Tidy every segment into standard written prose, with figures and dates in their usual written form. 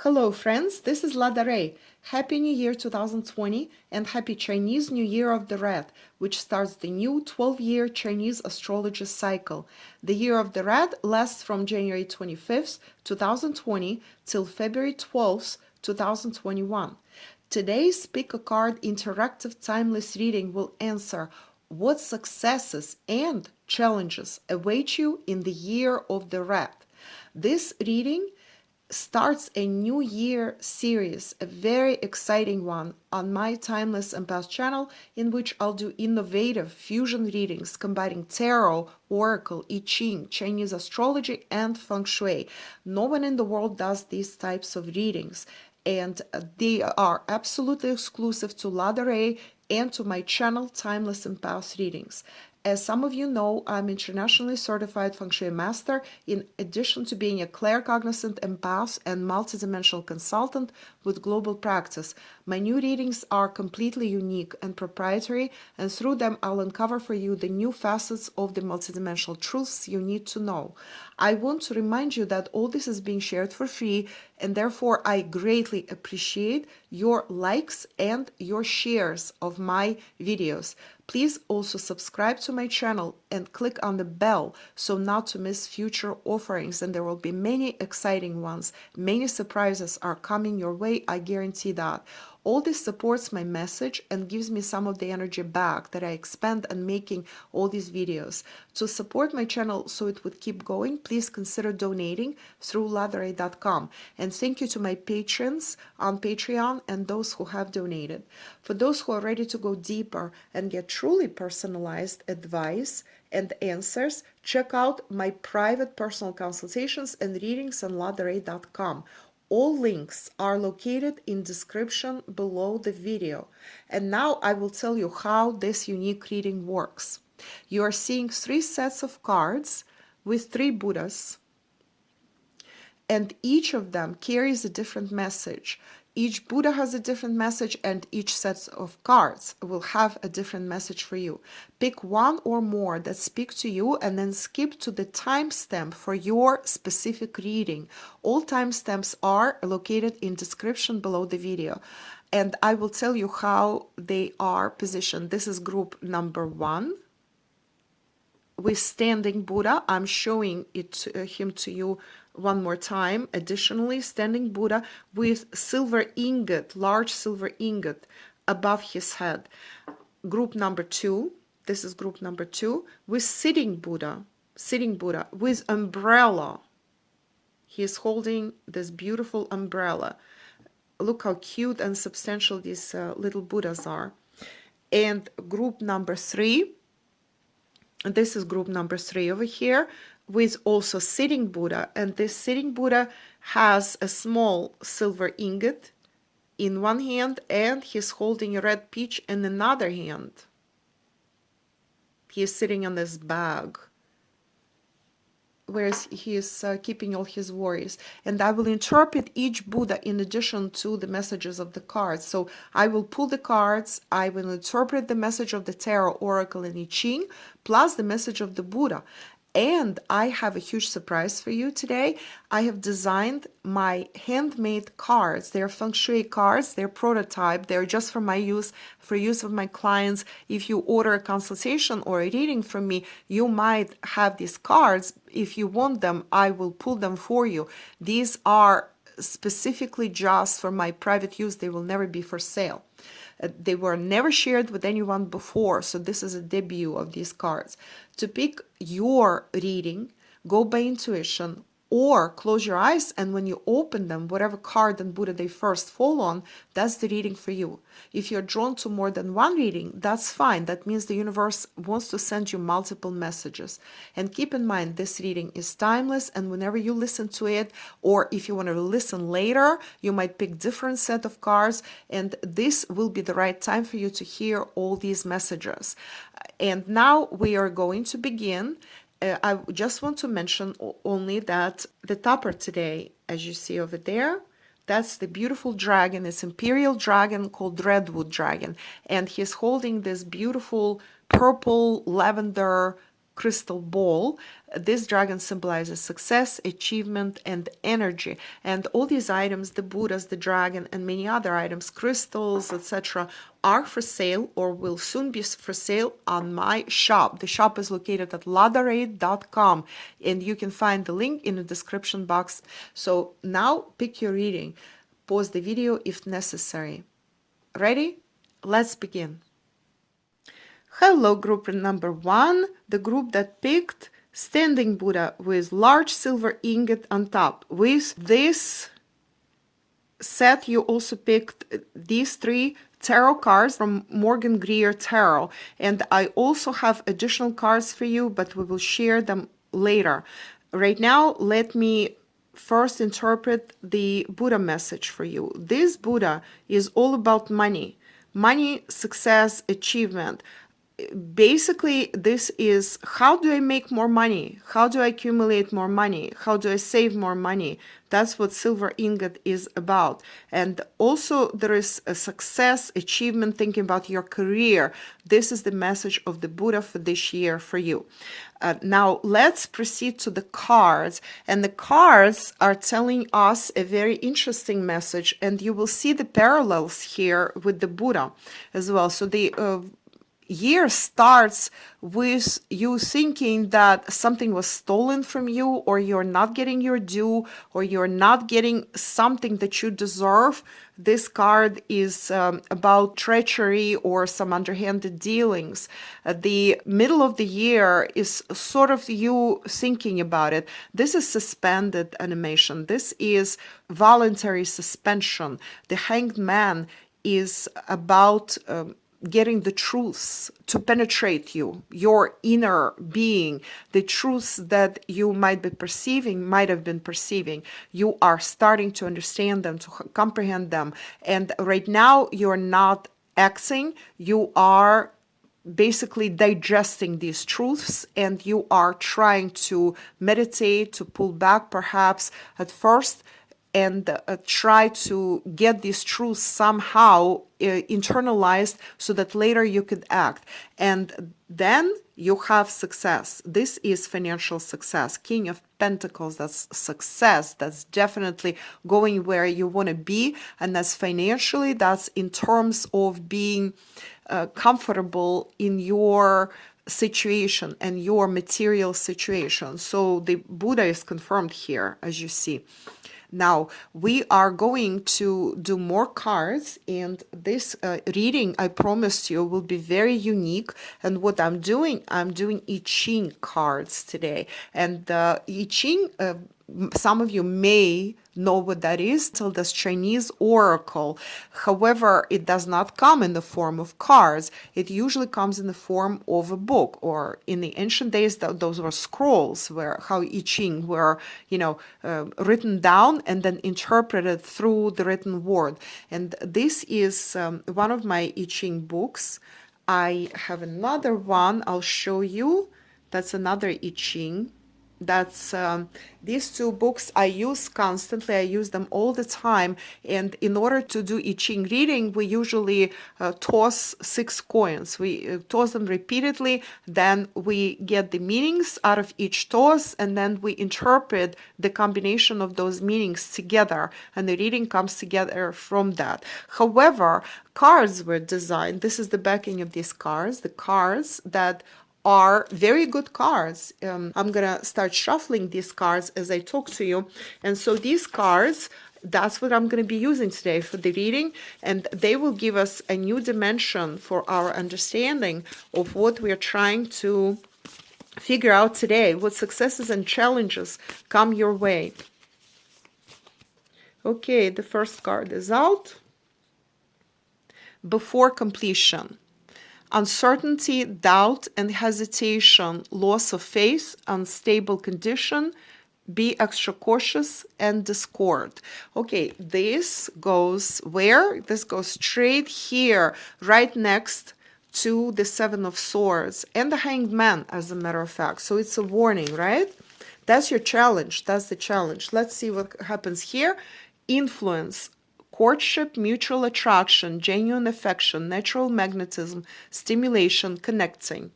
Hello friends, this is Lada Ray. Happy New Year 2020 and Happy Chinese New Year of the Rat, which starts the new 12-year Chinese astrology cycle. The Year of the Rat lasts from January 25th, 2020 till February 12th, 2021. Today's Pick a Card interactive timeless reading will answer what successes and challenges await you in the Year of the Rat. This reading starts a new year series, a very exciting one on my Timeless Empath channel, in which I'll do innovative fusion readings combining tarot, oracle, I Ching, Chinese astrology, and feng shui. No one in the world does these types of readings, and they are absolutely exclusive to Lada Ray and to my channel Timeless Empath Readings. As some of you know, I'm internationally certified feng shui master, in addition to being a claircognizant empath and multidimensional consultant with global practice. My new readings are completely unique and proprietary, and through them I'll uncover for you the new facets of the multidimensional truths you need to know. I want to remind you that all this is being shared for free, and therefore I greatly appreciate your likes and your shares of my videos. Please also subscribe to my channel and click on the bell so not to miss future offerings, and there will be many exciting ones. Many surprises are coming your way, I guarantee that. All this supports my message and gives me some of the energy back that I expend on making all these videos. To support my channel so it would keep going, please consider donating through ladaray.com. And thank you to my patrons on Patreon and those who have donated. For those who are ready to go deeper and get truly personalized advice and answers, check out my private personal consultations and readings on ladaray.com. All links are located in description below the video. And now I will tell you how this unique reading works. You are seeing 3 sets of cards with 3 Buddhas, and each of them carries a different message. Each Buddha has a different message, and each set of cards will have a different message for you. Pick one or more that speak to you and then skip to the timestamp for your specific reading. All timestamps are located in description below the video, and I will tell you how they are positioned. This is group number 1 with standing Buddha. I'm showing him to you one more time. Additionally, standing Buddha with silver ingot, large silver ingot above his head. Group number 2, this is group number 2, with sitting Buddha with umbrella. He is holding this beautiful umbrella. Look how cute and substantial these little Buddhas are. And group number 3, this is group number 3 over here, with also sitting Buddha, and this sitting Buddha has a small silver ingot in one hand, and he's holding a red peach in another hand. He is sitting on this bag, whereas he is keeping all his worries. And I will interpret each Buddha in addition to the messages of the cards. So I will pull the cards, I will interpret the message of the tarot, oracle, and I Ching, plus the message of the Buddha. And I have a huge surprise for you today. I have designed my handmade cards. They're feng shui cards, they're prototype, they're just for my use, for use of my clients. If you order a consultation or a reading from me, you might have these cards. If you want them, I will pull them for you. These are specifically just for my private use. They will never be for sale. They were never shared with anyone before, so this is a debut of these cards. To pick your reading, go by intuition or close your eyes, and when you open them, whatever card and Buddha they first fall on, that's the reading for you. If you're drawn to more than one reading, that's fine. That means the universe wants to send you multiple messages. And keep in mind, this reading is timeless, and whenever you listen to it, or if you want to listen later, you might pick different set of cards, and this will be the right time for you to hear all these messages. And now we are going to begin. I just want to mention only that the topper today, as you see over there, that's the beautiful dragon. It's imperial dragon called redwood dragon, and he's holding this beautiful purple lavender crystal ball. This dragon symbolizes success, achievement, and energy. And all these items, the Buddhas, the dragon, and many other items, crystals, etc., are for sale or will soon be for sale on my shop. The shop is located at ladare.com, and you can find the link in the description box. So now pick your reading. Pause the video if necessary. Ready? Let's begin. Hello, group number 1, the group that picked Standing Buddha with large silver ingot on top. With this set, you also picked these 3 tarot cards from Morgan Greer Tarot. And I also have additional cards for you, but we will share them later. Right now, let me first interpret the Buddha message for you. This Buddha is all about money. Money, success, achievement. Basically, this is how do I make more money? How do I accumulate more money? How do I save more money? That's what silver ingot is about. And also there is a success, achievement, thinking about your career. This is the message of the Buddha for this year for you. Now let's proceed to the cards. And the cards are telling us a very interesting message, and you will see the parallels here with the Buddha as well. So the year starts with you thinking that something was stolen from you, or you're not getting your due, or you're not getting something that you deserve. This card is about treachery or some underhanded dealings. The middle of the year is sort of you thinking about it. This is suspended animation. This is voluntary suspension. The Hanged Man is about getting the truths to penetrate you, your inner being, the truths that you might have been perceiving. You are starting to understand them, to comprehend them. And right now, you're not acting, you are basically digesting these truths, and you are trying to meditate, to pull back perhaps at first, and try to get these truths somehow internalized so that later you could act. And then you have success. This is financial success. King of Pentacles, that's success. That's definitely going where you want to be. And that's financially, that's in terms of being comfortable in your situation and your material situation. So the Buddha is confirmed here, as you see. Now, we are going to do more cards, and this reading, I promise you, will be very unique. And what I'm doing I Ching cards today. And I Ching, some of you may know what that is, till this Chinese oracle. However, it does not come in the form of cards. It usually comes in the form of a book, or in the ancient days, those were scrolls, where how I Ching were, written down and then interpreted through the written word. And this is one of my I Ching books. I have another one I'll show you. That's another I Ching. That's these 2 books I use constantly. I use them all the time. And in order to do I Ching reading, we usually toss 6 coins. We toss them repeatedly. Then we get the meanings out of each toss, and then we interpret the combination of those meanings together. And the reading comes together from that. However, cards were designed. This is the backing of these cards. The cards that are very good cards. I'm gonna start shuffling these cards as I talk to you. And so these cards, that's what I'm gonna be using today for the reading, and they will give us a new dimension for our understanding of what we are trying to figure out today, what successes and challenges come your way. Okay, the first card is out. Before completion. Uncertainty, doubt, and hesitation, loss of faith, unstable condition, be extra cautious, and discord. Okay, this goes where? This goes straight here, right next to the Seven of Swords and the Hanged Man, as a matter of fact. So it's a warning, right? That's your challenge. That's the challenge. Let's see what happens here. Influence. Courtship, mutual attraction, genuine affection, natural magnetism, stimulation, connecting.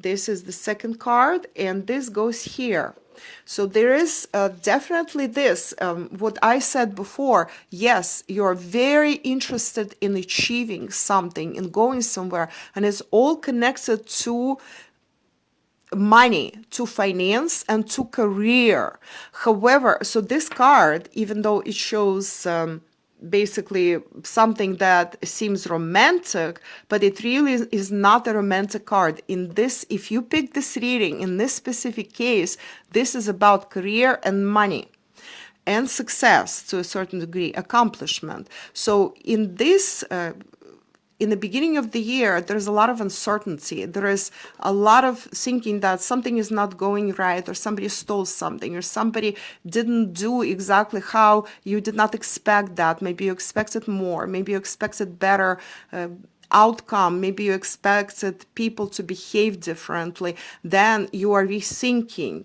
This is the second card, and this goes here. So there is definitely this, what I said before. Yes, you're very interested in achieving something, in going somewhere, and it's all connected to money, to finance, and to career. However, so this card, even though it shows basically something that seems romantic, but it really is not a romantic card. In this, if you pick this reading, in this specific case, this is about career and money and success to a certain degree, accomplishment. So in this in the beginning of the year, there's a lot of uncertainty. There is a lot of thinking that something is not going right, or somebody stole something, or somebody didn't do exactly how you did not expect that. Maybe you expected more, maybe you expected better outcome, maybe you expected people to behave differently. Then you're rethinking,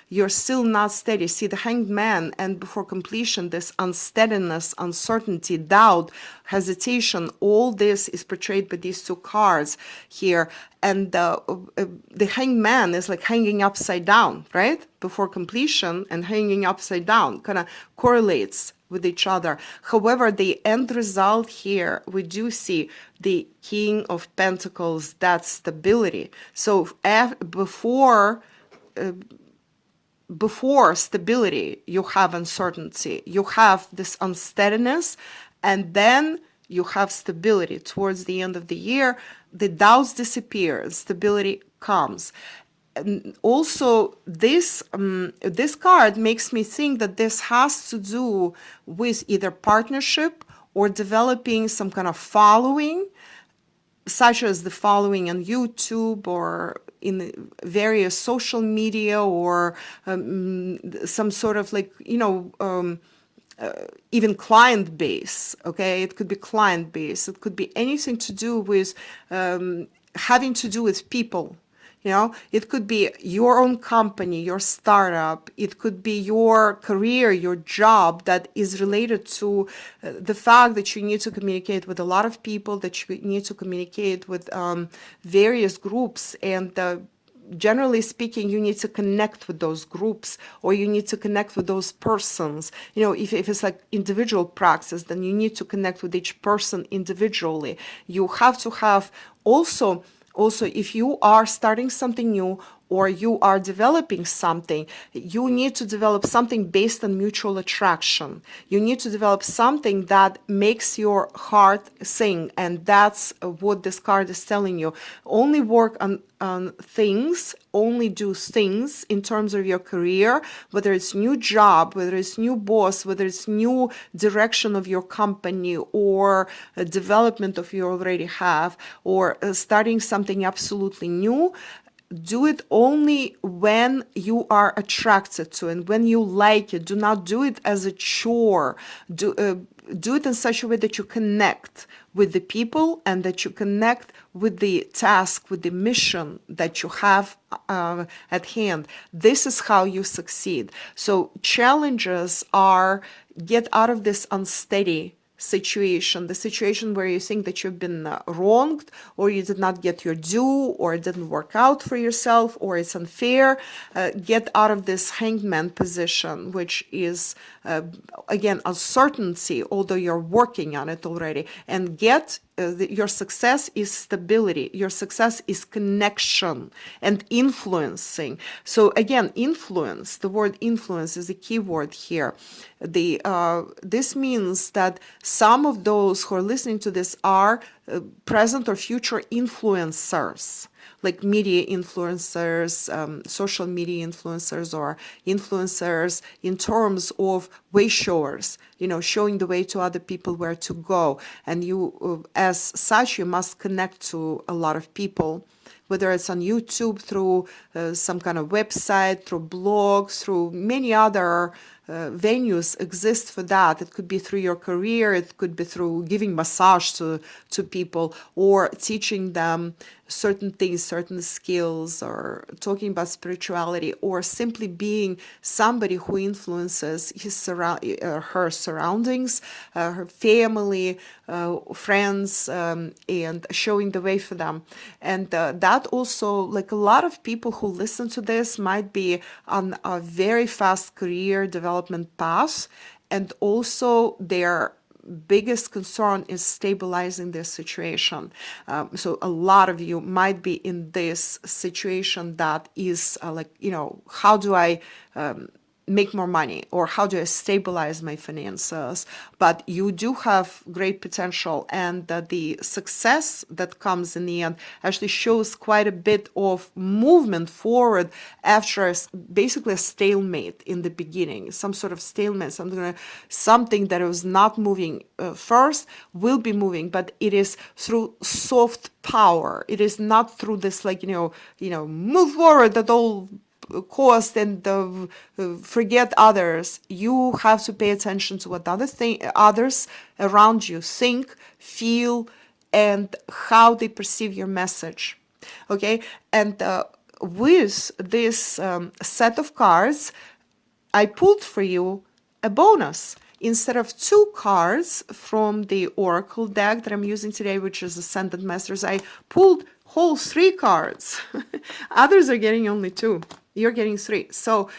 you're still not steady. See, the Hanged Man, and before completion, this unsteadiness, uncertainty, doubt, hesitation, all this is portrayed by these two cards here. And the Hanged Man is like hanging upside down, right? Before completion, and hanging upside down kind of correlates with each other. However, the end result here, we do see the King of Pentacles, that stability. So before stability, you have uncertainty, you have this unsteadiness, and then you have stability. Towards the end of the year, the doubts disappear and stability comes. And also, this card makes me think that this has to do with either partnership or developing some kind of following, such as the following on YouTube or in various social media, or some sort of even client base. Okay, it could be client base. It could be anything to do with having to do with people. It could be your own company, your startup. It could be your career, your job that is related to the fact that you need to communicate with a lot of people, that you need to communicate with various groups. And generally speaking, you need to connect with those groups, or you need to connect with those persons. If it's like individual practice, then you need to connect with each person individually. You have to have also, if you are starting something new, or you are developing something, you need to develop something based on mutual attraction. You need to develop something that makes your heart sing, and that's what this card is telling you. Only work on things, only do things in terms of your career, whether it's new job, whether it's new boss, whether it's new direction of your company, or development of you already have, or starting something absolutely new. Do it only when you are attracted to it, and when you like it. Do not do it as a chore. Do it in such a way that you connect with the people, and that you connect with the task, with the mission that you have at hand. This is how you succeed. So challenges are, get out of this unsteady situation, the situation where you think that you've been wronged, or you did not get your due, or it didn't work out for yourself, or it's unfair. Get out of this Hanged Man position, which is, again, uncertainty, although you're working on it already. And get your success is stability. Your success is connection and influencing. So again, influence, the word influence is a key word here. This means that some of those who are listening to this are present or future influencers, like media influencers, social media influencers, or influencers in terms of way showers, showing the way to other people where to go. And you, as such, you must connect to a lot of people, whether it's on YouTube, through some kind of website, through blogs, through many other venues exist for that. It could be through your career, it could be through giving massage to people, or teaching them certain things, certain skills, or talking about spirituality, or simply being somebody who influences her surroundings, her family, friends, and showing the way for them. And that also, like a lot of people who listen to this might be on a very fast career development path, and also their biggest concern is stabilizing their situation. So a lot of you might be in this situation that is how do I make more money, or how do I stabilize my finances? But you do have great potential, and the success that comes in the end actually shows quite a bit of movement forward after basically a stalemate in the beginning, some sort of stalemate, something that was not moving first will be moving, but it is through soft power. It is not through this move forward at all cost and forget others. You have to pay attention to what others around you think, feel, and how they perceive your message. Okay, and with this set of cards, I pulled for you a bonus. Instead of 2 cards from the Oracle deck that I'm using today, which is Ascendant Masters, I pulled whole 3 cards. Others are getting only 2. You're getting 3. So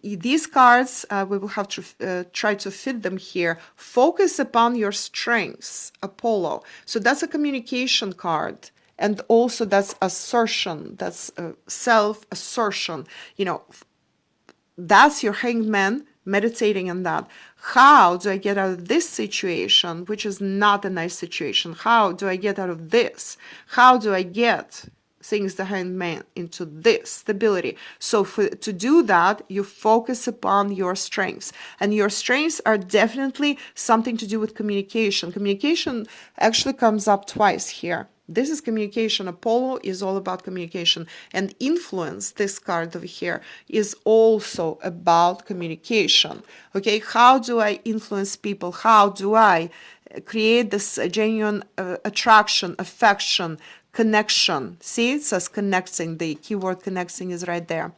these cards, we will have to try to fit them here. Focus upon your strengths, Apollo. So that's a communication card. And also that's assertion, that's self-assertion. That's your Hanged Man meditating on that. How do I get out of this situation, which is not a nice situation? How do I get out of this? How do I get things the Hanged Man into this stability? So to do that, you focus upon your strengths. And your strengths are definitely something to do with communication. Communication actually comes up twice here. This is communication. Apollo is all about communication. And influence, this card over here, is also about communication. Okay, how do I influence people? How do I create this genuine attraction, affection, connection? See, it says connecting. The keyword connecting is right there.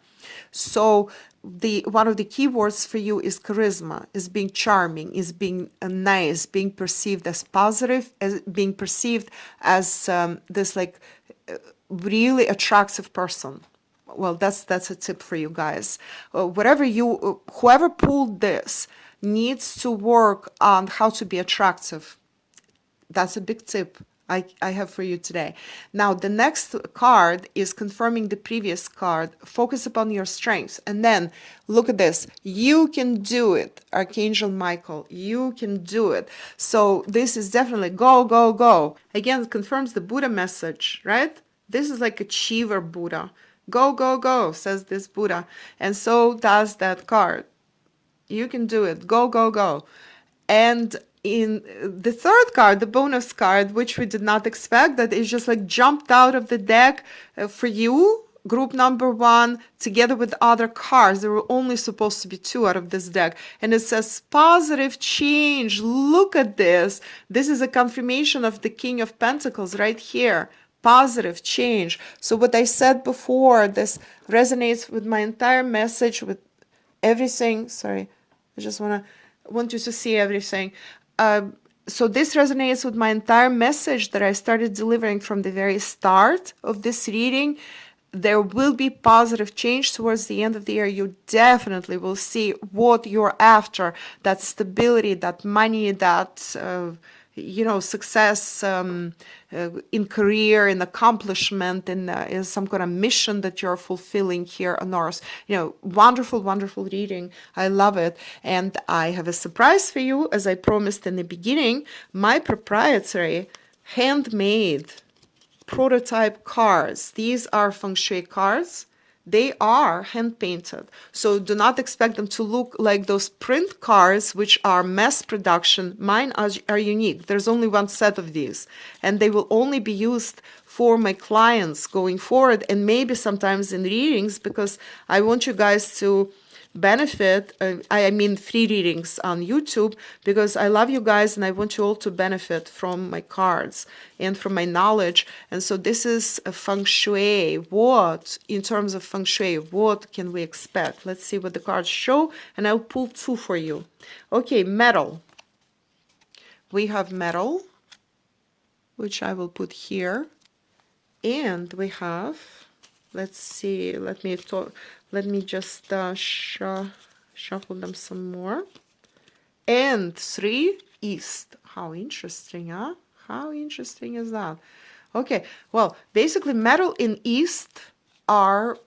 So one of the keywords for you is charisma, is being charming, is being nice, being perceived as positive, as being perceived as this really attractive person. Well, that's a tip for you guys. Whoever pulled this needs to work on how to be attractive. That's a big tip I have for you today. Now, the next card is confirming the previous card. Focus upon your strengths. And then look at this. You can do it, Archangel Michael. You can do it. So this is definitely go, go, go. Again, it confirms the Buddha message, right? This is like achiever Buddha. Go, go, go, says this Buddha. And so does that card. You can do it. Go, go, go. And in the third card, the bonus card, which we did not expect, that is just jumped out of the deck for you, group number 1, together with other cards. There were only supposed to be 2 out of this deck. And it says positive change. Look at this. This is a confirmation of the King of Pentacles right here. Positive change. So what I said before, this resonates with my entire message, with everything. Sorry, I just want you to see everything. So this resonates with my entire message that I started delivering from the very start of this reading. There will be positive change towards the end of the year. You definitely will see what you're after, that stability, that money, that success in career, in accomplishment, in some kind of mission that you're fulfilling here on Earth. Wonderful, wonderful reading. I love it. And I have a surprise for you, as I promised in the beginning. My proprietary handmade prototype cards. These are feng shui cards. They are hand painted, so do not expect them to look like those print cards, which are mass production. Mine are unique. There's only 1 set of these, and they will only be used for my clients going forward, and maybe sometimes in readings, because I want you guys to benefit. I mean, free readings on YouTube, because I love you guys and I want you all to benefit from my cards and from my knowledge. And so this is a feng shui. What, in terms of feng shui, what can we expect? Let's see what the cards show, and I'll pull two for you. Okay, metal. We have metal, which I will put here. And we have, let's see, let me just shuffle them some more. And 3, east. How interesting, huh? How interesting is that? Okay, well, basically metal and east are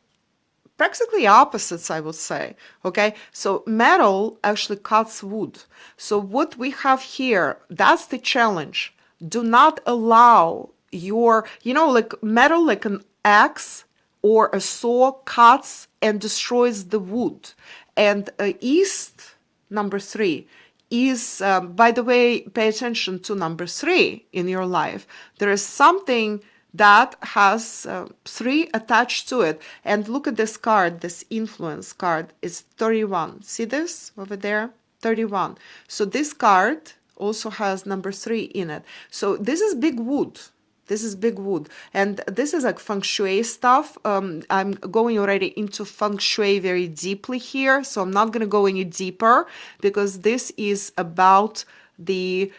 practically opposites, I would say. Okay, so metal actually cuts wood. So what we have here, that's the challenge. Do not allow your, like metal, like an axe or a saw, cuts and destroys the wood. And east, number 3, is, by the way, pay attention to number 3 in your life. There is something that has 3 attached to it. And look at this card, this influence card is 31. See this over there? 31. So this card also has number 3 in it. So this is big wood. This is big wood. And this is like feng shui stuff. I'm going already into feng shui very deeply here. So I'm not going to go any deeper, because this is about the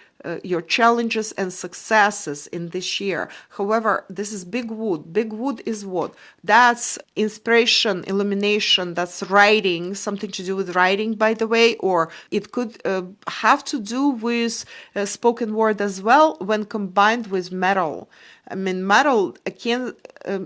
your challenges and successes in this year. However, this is big wood. Big wood is what? That's inspiration, illumination, that's writing, something to do with writing, by the way, or it could have to do with spoken word as well when combined with metal. I mean, metal can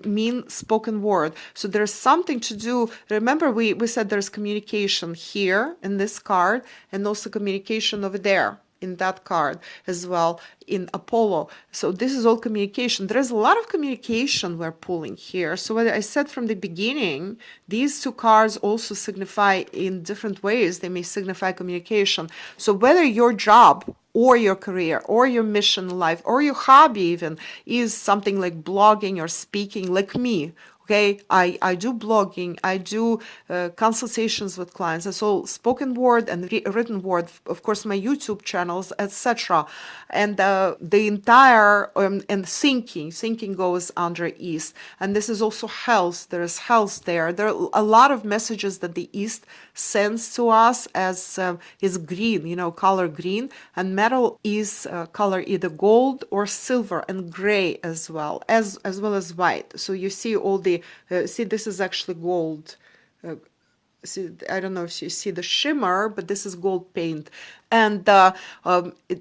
mean spoken word. So there's something to do. Remember, we said there's communication here in this card, and also communication over there in that card as well in Apollo. So this is all communication. There is a lot of communication we're pulling here. So what I said from the beginning, these 2 cards also signify in different ways. They may signify communication. So whether your job or your career or your mission in life or your hobby even is something like blogging or speaking, like me, okay, I do blogging, I do consultations with clients. It's all spoken word and written word, of course, my YouTube channels, etc. And the entire, and thinking goes under East. And this is also health. There is health there. There are a lot of messages that the East sends to us as is green, color green. And metal is color either gold or silver and gray as well as white. So you see all the, see, this is actually gold. See, I don't know if you see the shimmer, but this is gold paint. And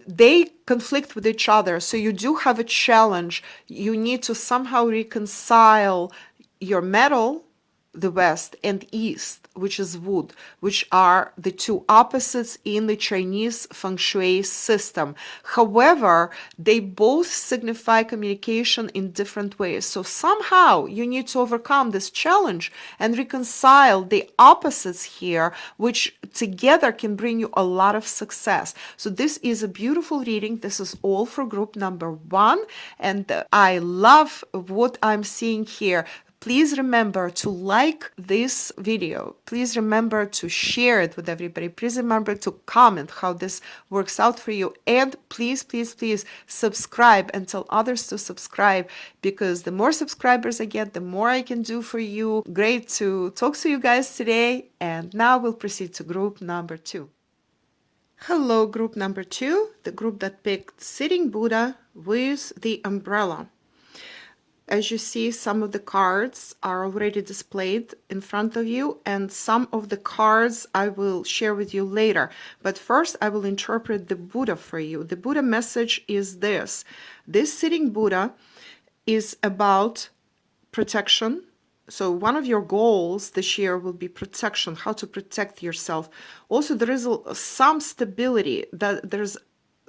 they conflict with each other. So you do have a challenge. You need to somehow reconcile your metal, the west, and east, which is wood, which are the 2 opposites in the Chinese feng shui system. However, they both signify communication in different ways. So somehow you need to overcome this challenge and reconcile the opposites here, which together can bring you a lot of success. So this is a beautiful reading. This is all for group number 1. And I love what I'm seeing here. Please remember to like this video. Please remember to share it with everybody. Please remember to comment how this works out for you. And please, please, please subscribe and tell others to subscribe, because the more subscribers I get, the more I can do for you. Great to talk to you guys today. And now we'll proceed to group number 2. Hello, group number 2, the group that picked Sitting Buddha with the umbrella. As you see, some of the cards are already displayed in front of you, and some of the cards I will share with you later. But first, I will interpret the Buddha for you. The Buddha message is this. This sitting Buddha is about protection. So one of your goals this year will be protection, how to protect yourself. Also, there is some stability. There's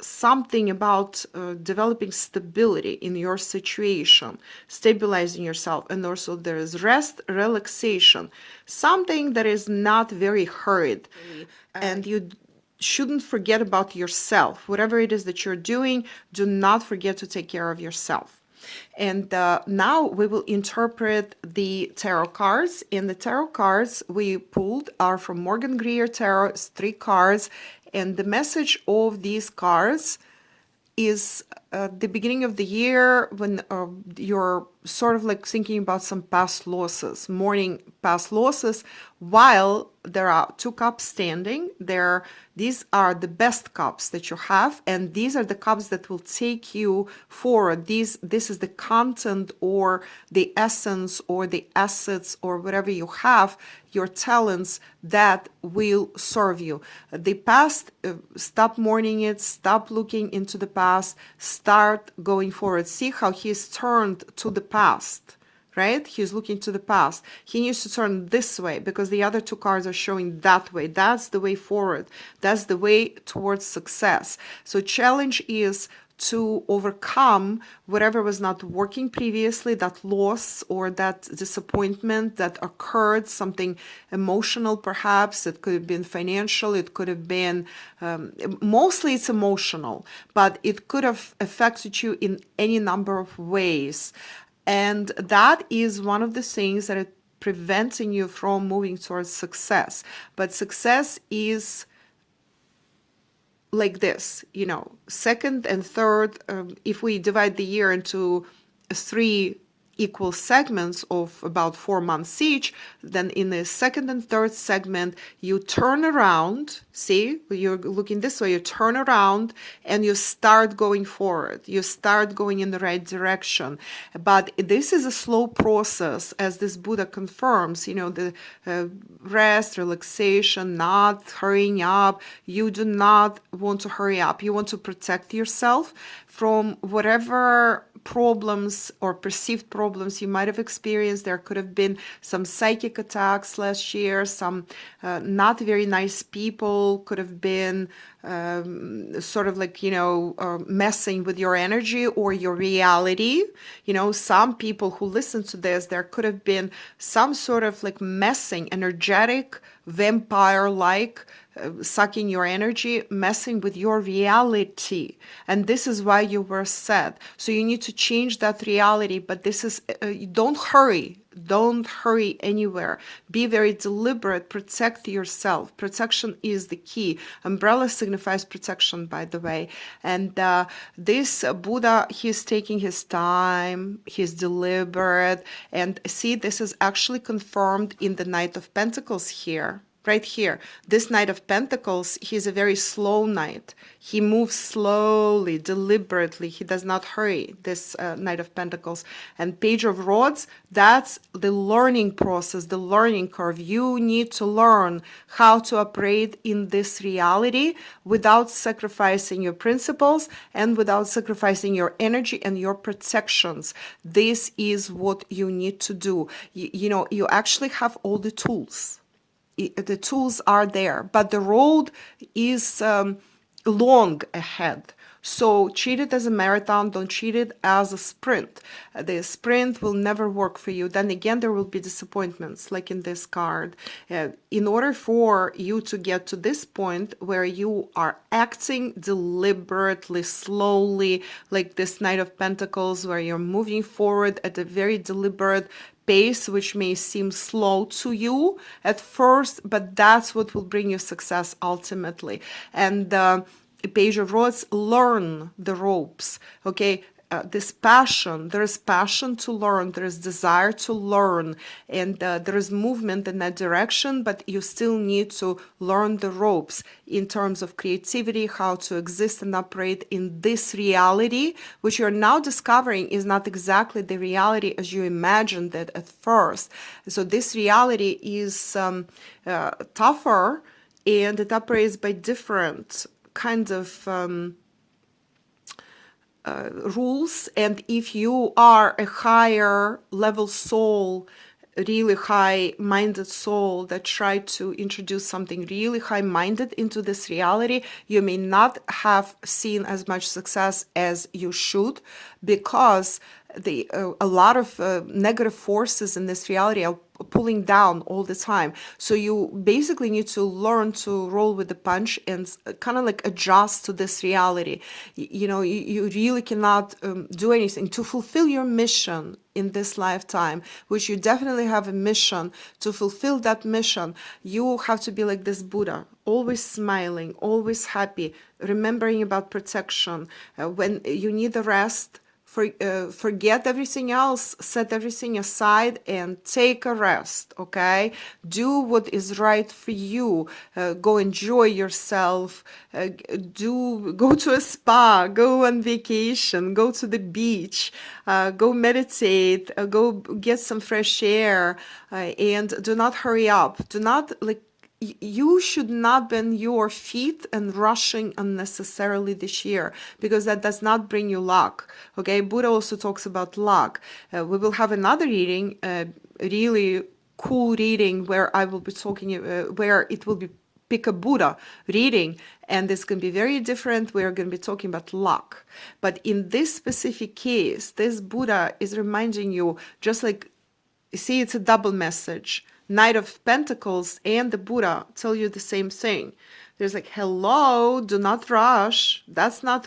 something about developing stability in your situation, stabilizing yourself. And also there is rest, relaxation, something that is not very hurried. And you shouldn't forget about yourself. Whatever it is that you're doing, do not forget to take care of yourself. And now we will interpret the tarot cards. And the tarot cards we pulled are from Morgan Greer Tarot. It's 3 cards. And the message of these cards is the beginning of the year when you're sort of like thinking about some past losses, mourning past losses, while there are 2 cups standing. These are the best cups that you have, and these are the cups that will take you forward. This is the content or the essence or the assets or whatever you have, your talents that will serve you. The past, stop mourning it, stop looking into the past, start going forward. See how he's turned to the past, right? He's looking to the past. He needs to turn this way because the other 2 cards are showing that way. That's the way forward. That's the way towards success. So challenge is to overcome whatever was not working previously, that loss or that disappointment that occurred, something emotional perhaps. It could have been financial, it could have been, mostly it's emotional, but it could have affected you in any number of ways. And that is one of the things that is preventing you from moving towards success. But success is like this, second and third, if we divide the year into 3 equal segments of about 4 months each, then in the second and third segment, you turn around, see, you're looking this way, you turn around and you start going forward. You start going in the right direction. But this is a slow process, as this Buddha confirms, the rest, relaxation, not hurrying up. You do not want to hurry up. You want to protect yourself from whatever problems or perceived problems you might have experienced. There could have been some psychic attacks last year, some not very nice people could have been sort of like, messing with your energy or your reality. Some people who listen to this, there could have been some sort of like messing, energetic, vampire-like, sucking your energy, messing with your reality. And this is why you were sad. So you need to change that reality. But this is, don't hurry. Don't hurry anywhere. Be very deliberate. Protect yourself. Protection is the key. Umbrella signifies protection, by the way. And this Buddha, he's taking his time. He's deliberate. And see, this is actually confirmed in the Knight of Pentacles here. Right here, this Knight of Pentacles, he's a very slow knight. He moves slowly, deliberately. He does not hurry, this Knight of Pentacles. And Page of Rods, that's the learning process, the learning curve. You need to learn how to operate in this reality without sacrificing your principles and without sacrificing your energy and your protections. This is what you need to do. You actually have all the tools. The tools are there, but the road is long ahead. So treat it as a marathon, don't treat it as a sprint. The sprint will never work for you. Then again, there will be disappointments, like in this card. In order for you to get to this point where you are acting deliberately, slowly, like this Knight of Pentacles, where you're moving forward at a very deliberate pace, which may seem slow to you at first, but that's what will bring you success ultimately. And Page of Rods, learn the ropes, okay? This passion, there is passion to learn, there is desire to learn, and there is movement in that direction, but you still need to learn the ropes in terms of creativity, how to exist and operate in this reality, which you're now discovering is not exactly the reality as you imagined it at first. So this reality is tougher, and it operates by different kind of rules. And if you are a higher level soul, really high-minded soul that try to introduce something really high-minded into this reality, you may not have seen as much success as you should, because a lot of negative forces in this reality are pulling down all the time. So you basically need to learn to roll with the punch and kind of like adjust to this reality. You really cannot do anything to fulfill your mission in this lifetime, which you definitely have a mission. To fulfill that mission, you have to be like this Buddha, always smiling, always happy, remembering about protection. When you need a rest, forget everything else, set everything aside and take a rest, okay? Do what is right for you. Go enjoy yourself. Go to a spa, go on vacation, go to the beach, go meditate, go get some fresh air, and do not hurry up. Do not like you should not bend your feet and rushing unnecessarily this year, because that does not bring you luck. Okay, Buddha also talks about luck. We will have another reading, really cool reading, where I will be talking, where it will be pick a Buddha reading, and this can be very different. We're going to be talking about luck. But in this specific case, this Buddha is reminding you, just like, see, it's a double message. Knight of Pentacles and the Buddha tell you the same thing. There's like, hello, do not rush. That's not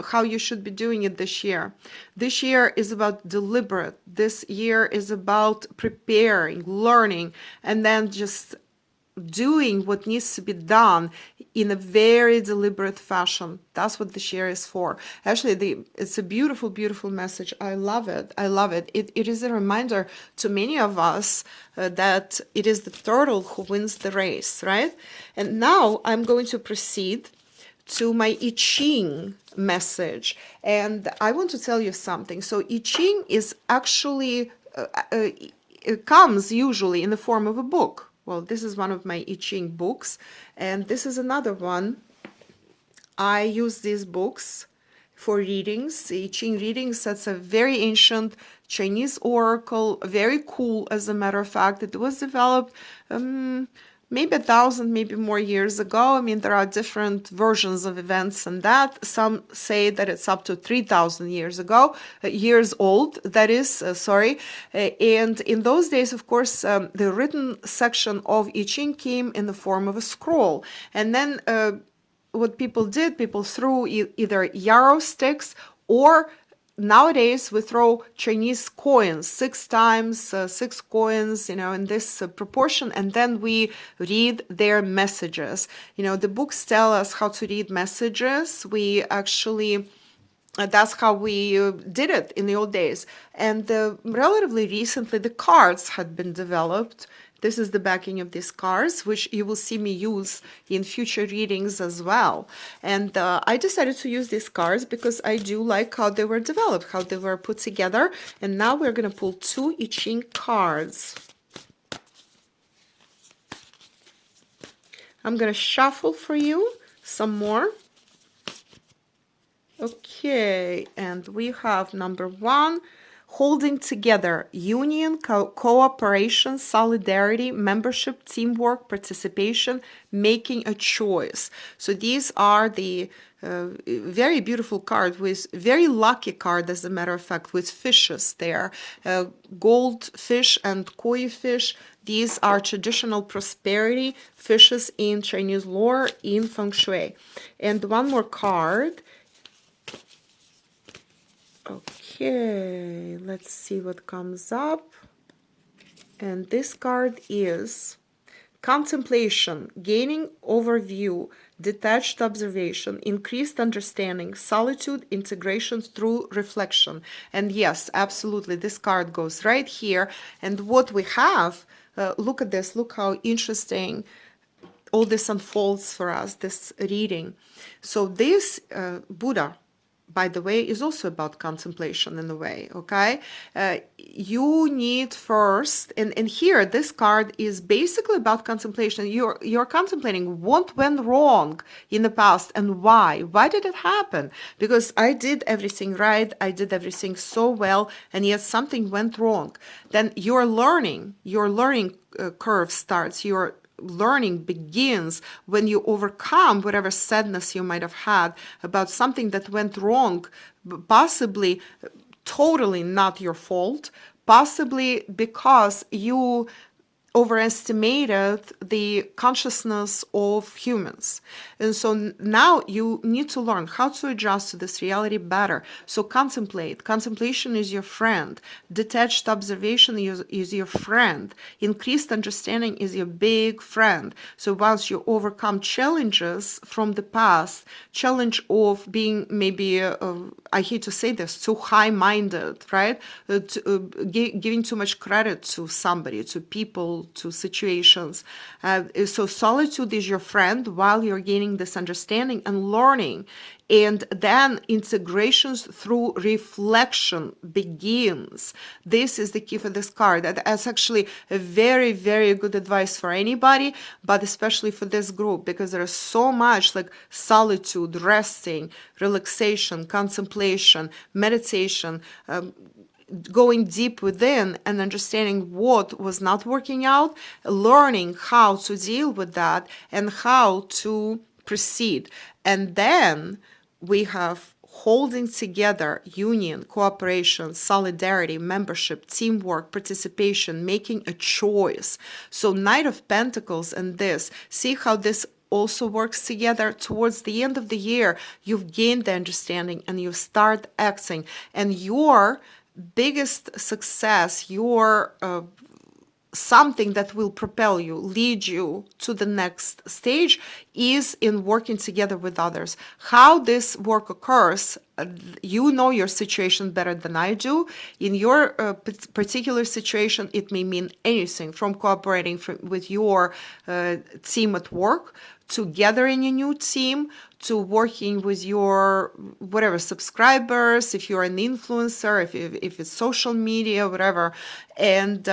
how you should be doing it this year. This year is about deliberate. This year is about preparing, learning, and then just doing what needs to be done in a very deliberate fashion. That's what this year is for. Actually, it's a beautiful, beautiful message. I love it. I love it. It is a reminder to many of us that it is the turtle who wins the race, right? And now I'm going to proceed to my I Ching message. And I want to tell you something. So I Ching is actually, it comes usually in the form of a book. Well, this is one of my I Ching books, and this is another one. I use these books for readings, I Ching readings. That's a very ancient Chinese oracle, very cool, as a matter of fact. It was developed maybe 1,000, maybe more years ago. I mean, there are different versions of events and that. Some say that it's up to 3,000 years ago, years old, that is, sorry. And in those days, of course, the written section of I Ching came in the form of a scroll. And then what people did, people threw either yarrow sticks, or nowadays we throw Chinese coins, 6 times 6 coins, in this proportion, and then we read their messages. The books tell us how to read messages. We actually, that's how we did it in the old days. And relatively recently, the cards had been developed. This is the backing of these cards, which you will see me use in future readings as well. And I decided to use these cards because I do like how they were developed, how they were put together. And now we're going to pull 2 I Ching cards. I'm going to shuffle for you some more. Okay, and we have number 1. Holding together, union, cooperation, solidarity, membership, teamwork, participation, making a choice. So these are the very beautiful card, with very lucky card, as a matter of fact, with fishes there. Goldfish and koi fish. These are traditional prosperity fishes in Chinese lore, in Feng Shui. And one more card. Okay, let's see what comes up. And this card is contemplation, gaining overview, detached observation, increased understanding, solitude, integration through reflection. And yes, absolutely, this card goes right here. And what we have, look at this, look how interesting all this unfolds for us, this reading. So this Buddha, by the way, is also about contemplation in a way, okay? You need first, and here this card is basically about contemplation. You're contemplating what went wrong in the past and why. Why did it happen? Because I did everything right, I did everything so well, and yet something went wrong. Then your learning curve starts. Your learning begins when you overcome whatever sadness you might have had about something that went wrong, possibly totally not your fault, possibly because you overestimated the consciousness of humans. And so now you need to learn how to adjust to this reality better. So contemplate. Contemplation is your friend. Detached observation is your friend. Increased understanding is your big friend. So once you overcome challenges from the past, challenge of being maybe, I hate to say this, too high-minded, right? Giving too much credit to somebody, to people, to situations. So solitude is your friend while you're gaining this understanding and learning. And then integrations through reflection begins. This is the key for this card. That's actually a very, very good advice for anybody, but especially for this group, because there is so much like solitude, resting, relaxation, contemplation, meditation, going deep within and understanding what was not working out, learning how to deal with that and how to proceed. And then we have holding together, union, cooperation, solidarity, membership, teamwork, participation, making a choice. So Knight of Pentacles and this, see how this also works together. Towards the end of the year, you've gained the understanding and you start acting, and your biggest success, your something that will propel you, lead you to the next stage, is in working together with others. How this work occurs, you know your situation better than I do. In your particular situation, it may mean anything from cooperating with your team at work, to gathering a new team, to working with your whatever subscribers, if you're an influencer, if it's social media, whatever, and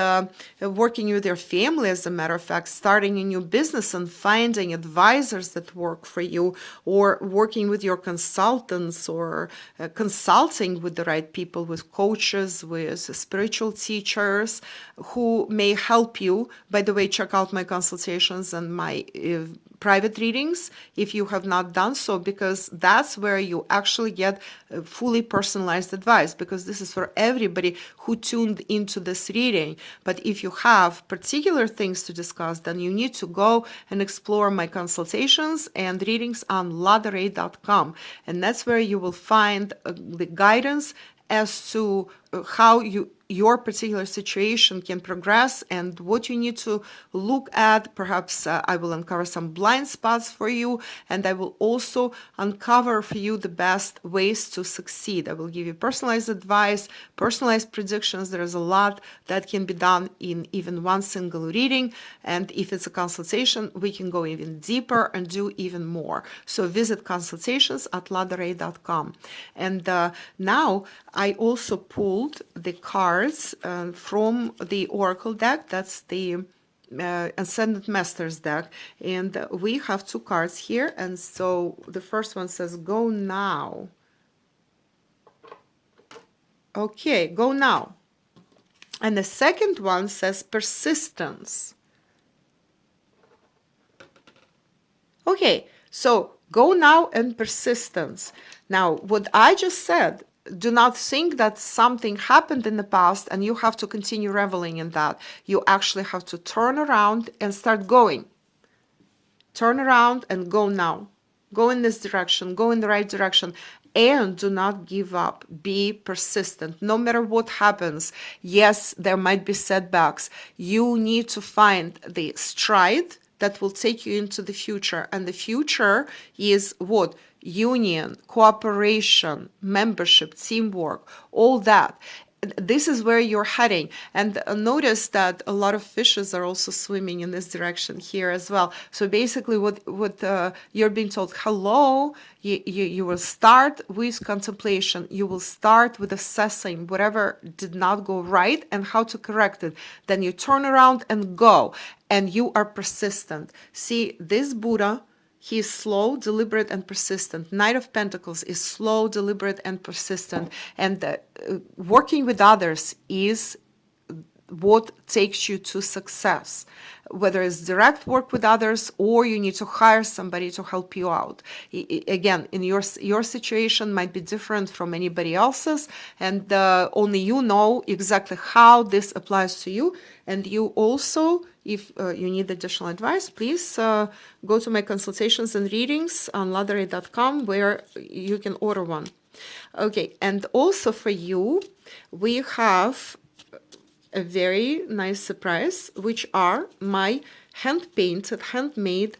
working with your family, as a matter of fact, starting a new business and finding advisors that work for you, or working with your consultants, or consulting with the right people, with coaches, with spiritual teachers who may help you. By the way, check out my consultations and my private readings if you have not done so, because that's where you actually get fully personalized advice, because this is for everybody who tuned into this reading. But if you have particular things to discuss, then you need to go and explore my consultations and readings on ladare.com, and that's where you will find the guidance as to how your particular situation can progress and what you need to look at. Perhaps I will uncover some blind spots for you, and I will also uncover for you the best ways to succeed. I will give you personalized advice, personalized predictions. There is a lot that can be done in even one single reading, and if it's a consultation, we can go even deeper and do even more. So visit consultations@ladare.com. And now I also pulled the cards from the Oracle deck. That's the Ascendant Masters deck, and we have two cards here. And so the first one says go now. Okay, go now. And the second one says persistence. Okay, so go now and persistence. Now, what I just said, do not think that something happened in the past and you have to continue reveling in that. You actually have to turn around and start going. Turn around and go now. Go in this direction. Go in the right direction. And do not give up. Be persistent. No matter what happens, yes, there might be setbacks. You need to find the stride that will take you into the future. And the future is what? Union, cooperation, membership, teamwork, all that. This is where you're heading. And notice that a lot of fishes are also swimming in this direction here as well. So basically what you're being told, hello, you will start with contemplation. You will start with assessing whatever did not go right and how to correct it. Then you turn around and go. And you are persistent. See, this Buddha, he is slow, deliberate, and persistent. Knight of Pentacles is slow, deliberate, and persistent. And working with others is what takes you to success, whether it's direct work with others or you need to hire somebody to help you out. Again, in your situation might be different from anybody else's, and only you know exactly how this applies to you. And you also, if you need additional advice, please go to my consultations and readings on ladare.com, where you can order one. Okay, and also for you, we have a very nice surprise, which are my hand-painted, handmade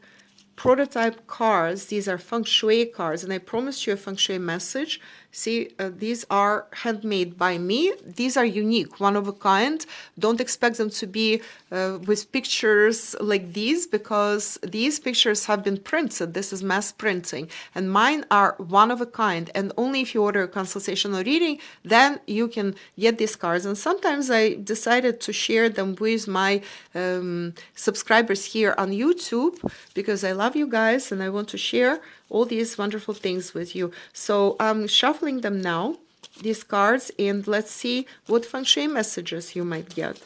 prototype cards. These are feng shui cards, and I promised you a feng shui message. See, these are handmade by me. These are unique, one of a kind. Don't expect them to be with pictures like these, because these pictures have been printed. This is mass printing, and mine are one of a kind. And only if you order a consultation or reading, then you can get these cards. And sometimes I decided to share them with my subscribers here on YouTube, because I love you guys and I want to share all these wonderful things with you. So I'm shuffling them now, these cards, and let's see what feng shui messages you might get.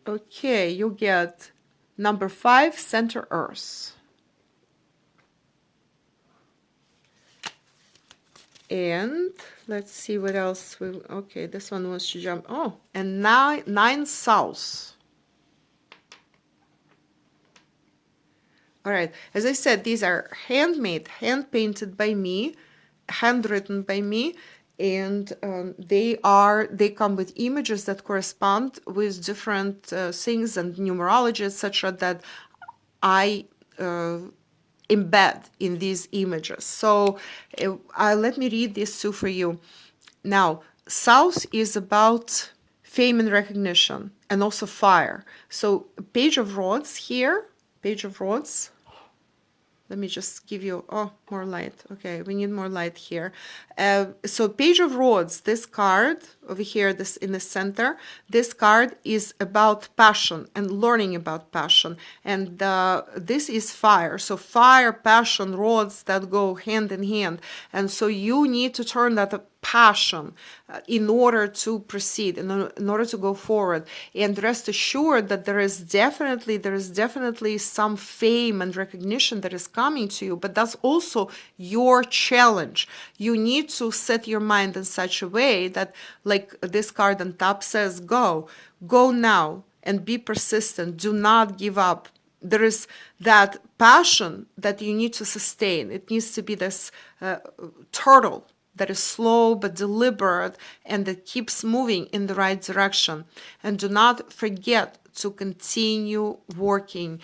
Okay, you get number 5, center earth. And let's see what else. Okay, this one wants to jump. Oh, and 9 south. All right, as I said, these are handmade, hand-painted by me, handwritten by me, and they come with images that correspond with different things and numerology, etc., that I embed in these images. So let me read these two for you. Now, South is about fame and recognition, and also fire. So Page of Rods here, Page of Rods. Let me just give you, more light. Okay, we need more light here. So Page of Rods, this card over here, this in the center, this card is about passion and learning about passion. And this is fire. So fire, passion, rods that go hand in hand. And so you need to turn that passion in order to proceed, in order to go forward. And rest assured that there is definitely some fame and recognition that is coming to you, but that's also your challenge. You need to set your mind in such a way that, like this card on top says, go now and be persistent. Do not give up. There is that passion that you need to sustain. It needs to be this turtle that is slow but deliberate and that keeps moving in the right direction. And do not forget to continue working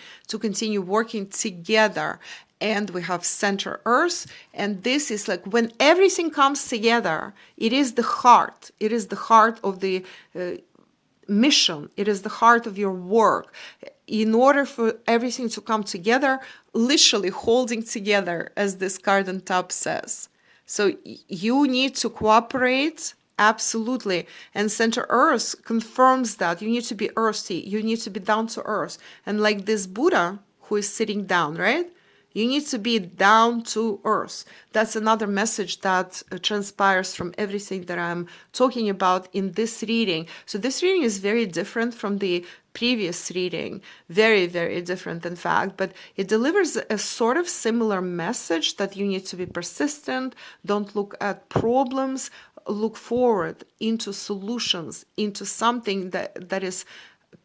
together. And we have center earth, and this is like when everything comes together, it is the heart. It is the heart of the mission. It is the heart of your work. In order for everything to come together, literally holding together, as this card on top says. So you need to cooperate, absolutely. And center earth confirms that. You need to be earthy. You need to be down to earth. And like this Buddha who is sitting down, right? You need to be down to earth. That's another message that transpires from everything that I'm talking about in this reading. So this reading is very different from the previous reading. Very, very different, in fact. But it delivers a sort of similar message that you need to be persistent. Don't look at problems. Look forward into solutions, into something that is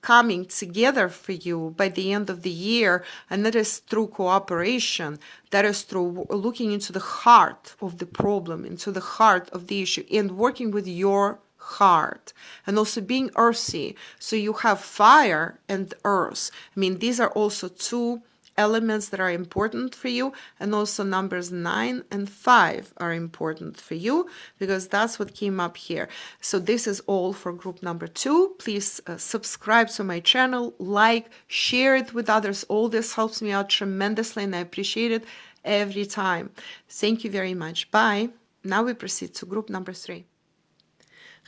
coming together for you by the end of the year, and that is through cooperation, that is through looking into the heart of the problem, into the heart of the issue, and working with your heart, and also being earthy. So you have fire and earth. I mean, these are also two elements that are important for you, and also numbers 9 and 5 are important for you, because that's what came up here. So this is all for group number 2. Please subscribe to my channel, like, share it with others. All this helps me out tremendously, and I appreciate it every time. Thank you very much. Bye. Now we proceed to group number 3.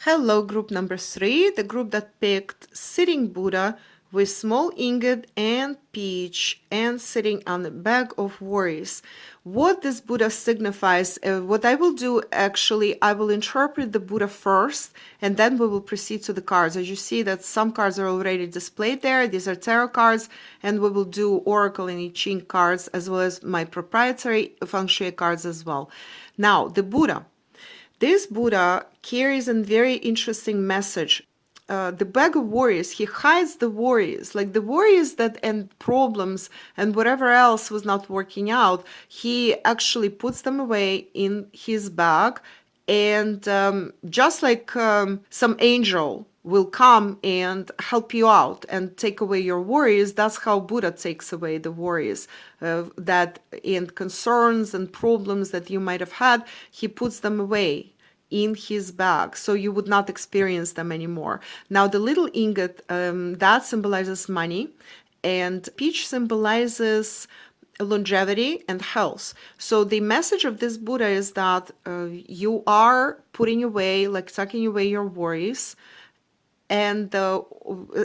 Hello, group number 3, the group that picked Sitting Buddha with small ingot and peach and sitting on the bag of worries. What this Buddha signifies, what I will do actually, I will interpret the Buddha first and then we will proceed to the cards. As you see that some cards are already displayed there. These are tarot cards, and we will do Oracle and I Ching cards as well as my proprietary feng shui cards as well. Now, the Buddha. This Buddha carries a very interesting message. The bag of worries, he hides the worries, like the worries that and problems and whatever else was not working out, he actually puts them away in his bag. And just like some angel will come and help you out and take away your worries, that's how Buddha takes away the worries that and concerns and problems that you might have had. He puts them away in his bag, so you would not experience them anymore. Now, the little ingot, that symbolizes money, and peach symbolizes longevity and health. So the message of this Buddha is that you are putting away, like tucking away your worries, and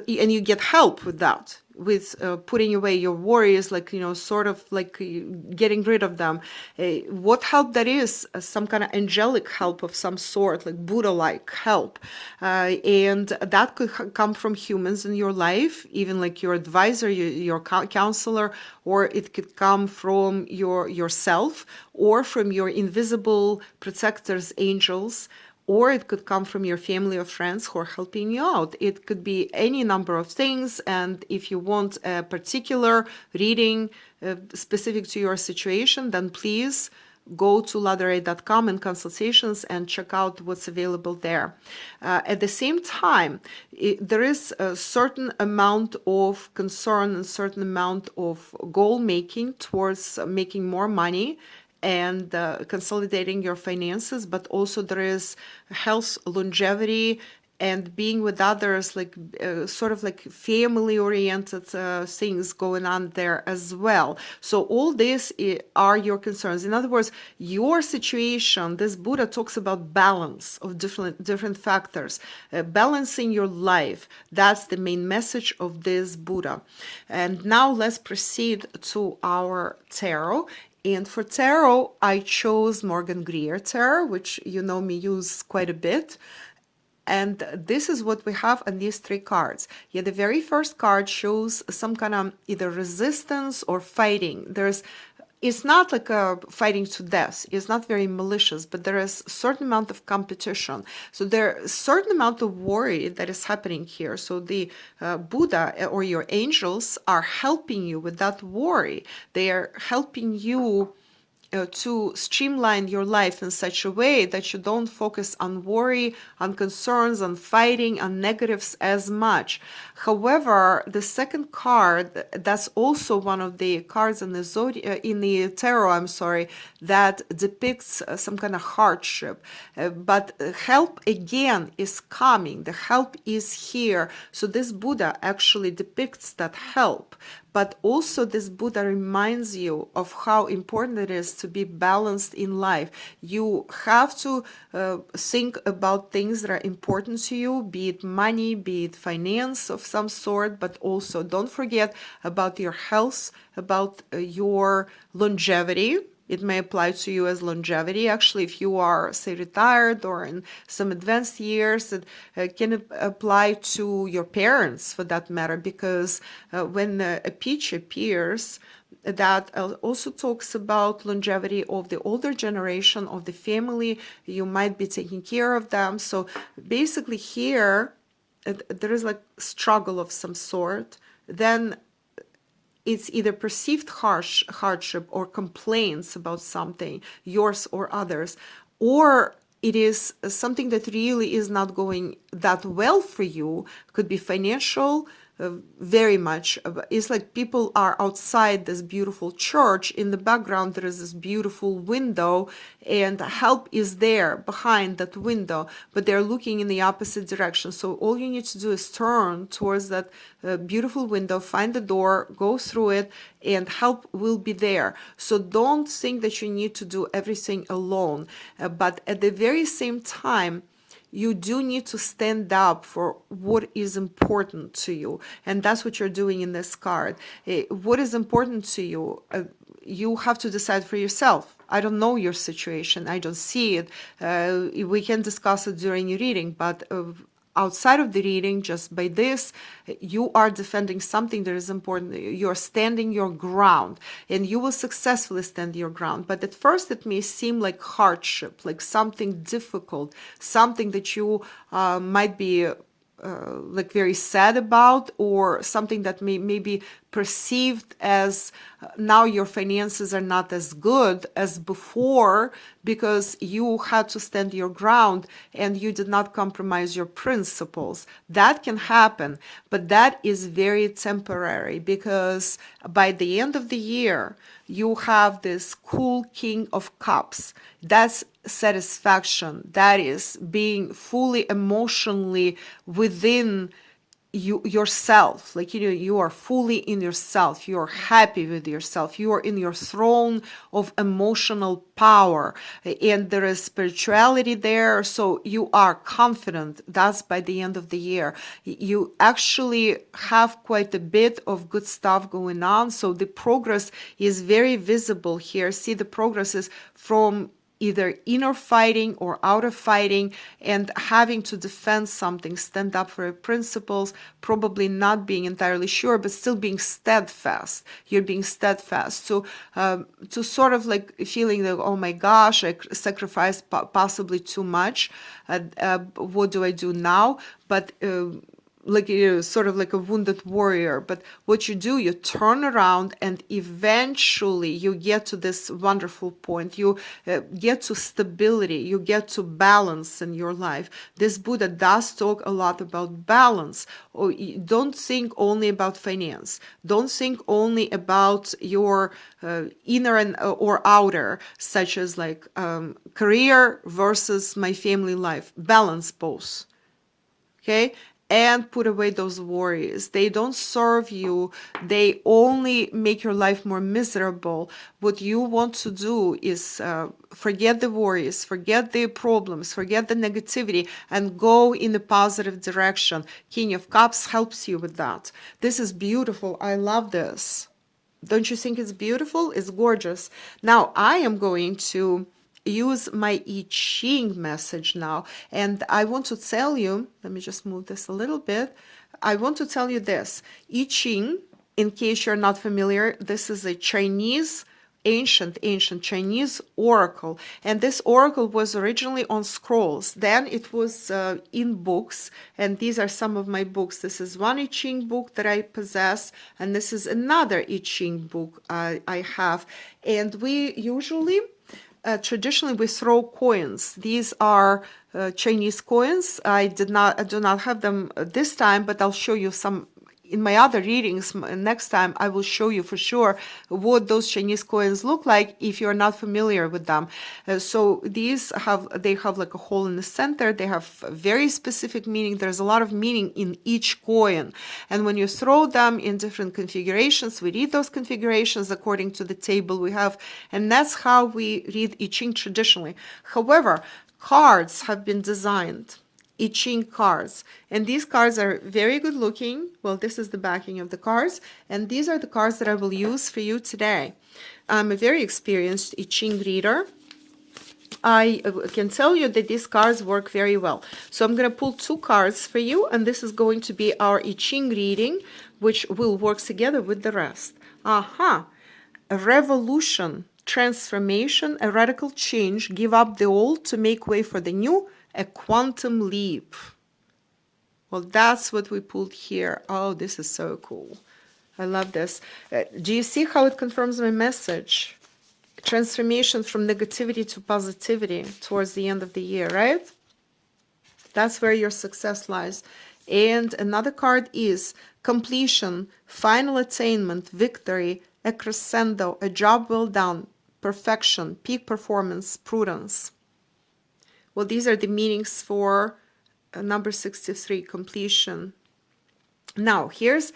you get help with that, with putting away your worries, like, sort of like getting rid of them. What help that is? Some kind of angelic help of some sort, like Buddha-like help. And that could come from humans in your life, even like your advisor, your counselor, or it could come from yourself or from your invisible protectors, angels, or it could come from your family or friends who are helping you out. It could be any number of things, and if you want a particular reading specific to your situation, then please go to ladderay.com and consultations and check out what's available there. At the same time, there is a certain amount of concern and certain amount of goal making towards making more money and consolidating your finances, but also there is health, longevity, and being with others, like sort of like family-oriented things going on there as well. So all this are your concerns. In other words, your situation, this Buddha talks about balance of different factors, balancing your life. That's the main message of this Buddha. And now let's proceed to our tarot. And for tarot, I chose Morgan Greer tarot, which you know me use quite a bit. And this is what we have on these three cards. Yeah, the very first card shows some kind of either resistance or fighting. It's not like a fighting to death. It's not very malicious, but there is a certain amount of competition. So there is a certain amount of worry that is happening here. So the Buddha or your angels are helping you with that worry. They are helping you to streamline your life in such a way that you don't focus on worry, on concerns, on fighting, on negatives as much. However, the second card, that's also one of the cards in the tarot, that depicts some kind of hardship. But help again is coming. The help is here. So this Buddha actually depicts that help. But also this Buddha reminds you of how important it is to be balanced in life. You have to think about things that are important to you, be it money, be it finance of some sort, but also don't forget about your health, about your longevity. It may apply to you as longevity. Actually, if you are, say, retired or in some advanced years, it can apply to your parents for that matter, because when a peach appears, that also talks about longevity of the older generation of the family. You might be taking care of them. So basically here, there is like struggle of some sort. Then it's either perceived hardship or complaints about something, yours or others, or it is something that really is not going that well for you. Could be financial, very much. It's like people are outside this beautiful church. In the background, there is this beautiful window, and help is there behind that window, but they're looking in the opposite direction. So all you need to do is turn towards that beautiful window, find the door, go through it, and help will be there. So don't think that you need to do everything alone. But at the very same time, you do need to stand up for what is important to you. And that's what you're doing in this card. What is important to you? You have to decide for yourself. I don't know your situation. I don't see it. We can discuss it during your reading, but outside of the reading, just by this, you are defending something that is important. You're standing your ground, and you will successfully stand your ground. But at first, it may seem like hardship, like something difficult, something that you might be like very sad about, or something that may be perceived as now your finances are not as good as before because you had to stand your ground and you did not compromise your principles. That can happen, but that is very temporary, because by the end of the year, you have this cool King of Cups. That's satisfaction. That is being fully emotionally within yourself. Like, you are fully in yourself. You are happy with yourself. You are in your throne of emotional power, and there is spirituality there. So you are confident. That's by the end of the year. You actually have quite a bit of good stuff going on. So the progress is very visible here. See, the progress is from either inner fighting or outer fighting, and having to defend something, stand up for your principles, probably not being entirely sure, but still being steadfast. You're being steadfast. So to sort of like feeling that, oh my gosh, I sacrificed possibly too much. What do I do now? But like you're sort of like a wounded warrior. But what you do, you turn around, and eventually you get to this wonderful point. You get to stability, you get to balance in your life. This Buddha does talk a lot about balance. Don't think only about finance. Don't think only about your inner and or outer, such as like career versus my family life. Balance both. Okay? And put away those worries. They don't serve you. They only make your life more miserable. What you want to do is forget the worries, forget the problems, forget the negativity, and go in a positive direction. King of Cups helps you with that. This is beautiful. I love this. Don't you think it's beautiful? It's gorgeous. Now, I am going to use my I Ching message now, and I want to tell you, let me just move this a little bit. I want to tell you this. I Ching, in case you're not familiar, this is a Chinese, ancient Chinese oracle, and this oracle was originally on scrolls. Then it was in books, and these are some of my books. This is one I Ching book that I possess, and this is another I Ching book I have. And we usually traditionally we throw coins. These are Chinese coins. I do not have them this time, but I'll show you some in my other readings. Next time I will show you for sure what those Chinese coins look like if you're not familiar with them. So these have like a hole in the center. They have very specific meaning. There's a lot of meaning in each coin, and when you throw them in different configurations, we read those configurations according to the table we have, and that's how we read I Ching traditionally. However, cards have been designed, I Ching cards, and these cards are very good looking. Well, this is the backing of the cards, and these are the cards that I will use for you today. I'm a very experienced I Ching reader. I can tell you that these cards work very well. So I'm going to pull two cards for you, and this is going to be our I Ching reading, which will work together with the rest. A revolution, transformation, a radical change, give up the old to make way for the new, a quantum leap. Well, that's what we pulled here. Oh, this is so cool. I love this. Do you see how it confirms my message? Transformation from negativity to positivity towards the end of the year, right? That's where your success lies. And another card is completion, final attainment, victory, a crescendo, a job well done, perfection, peak performance, prudence. Well, these are the meanings for number 63, completion. Now, here's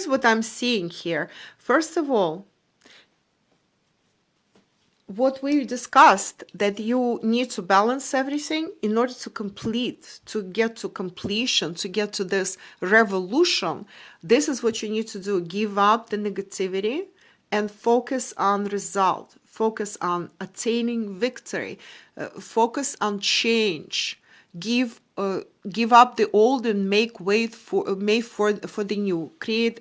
what I'm seeing here. First of all, what we discussed, that you need to balance everything in order to complete, to get to completion, to get to this revolution. This is what you need to do. Give up the negativity and focus on result. Focus on attaining victory. Focus on change. Give up the old and make way for the new.